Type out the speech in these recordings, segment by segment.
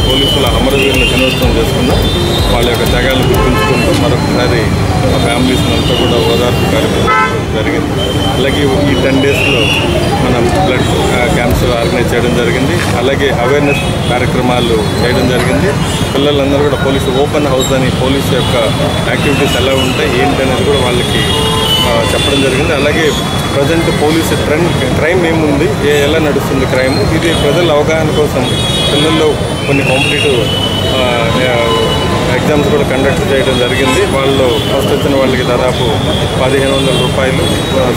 పోలీసుల అమరవీరుల దినోత్సవం చేసుకున్నాం. వాళ్ళ యొక్క త్యాగాలను గుర్తుంచుకుంటూ మరొకసారి ఆ ఫ్యామిలీస్ అంతా కూడా ఓదార్పు కార్యక్రమం జరిగింది. అలాగే ఈ 10 డేస్లో మనం బ్లడ్ క్యాంప్స్ ఆర్గనైజ్ చేయడం జరిగింది. అలాగే అవేర్నెస్ కార్యక్రమాలు చేయడం జరిగింది. పిల్లలందరూ కూడా పోలీసు ఓపెన్ హౌస్ అని పోలీసు యొక్క యాక్టివిటీస్ ఎలా ఉంటాయి ఏంటి అనేది కూడా వాళ్ళకి చెప్పడం జరిగింది. అలాగే ప్రజెంట్ పోలీసు క్రైమ్ ఏముంది, ఎలా నడుస్తుంది క్రైమ్, ఇది ప్రజల అవగాహన కోసం పిల్లల్లో కొన్ని కాంపిటేటివ్ ఎగ్జామ్స్ కూడా కండక్ట్ చేయడం జరిగింది. వాళ్ళు ఫస్ట్ వచ్చిన వాళ్ళకి దాదాపు 1500 రూపాయలు,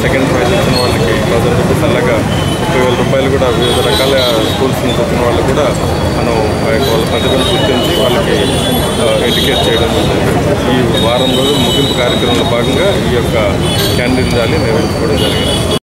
సెకండ్ ప్రైజ్ వచ్చిన వాళ్ళకి 1000 రూపీస్, అలాగా 30,000 రూపాయలు కూడా వివిధ రకాల స్కూల్స్ నుంచి వచ్చిన వాళ్ళు కూడా మనం వాళ్ళ ప్రతిభను గుర్తించి వాళ్ళకి ఎడ్యుకేట్ చేయడం జరిగింది. ఈ వారం రోజులు ముగింపు కార్యక్రమంలో భాగంగా ఈ యొక్క క్యాండిల్ ర్యాలీ నిర్వహించుకోవడం జరిగింది.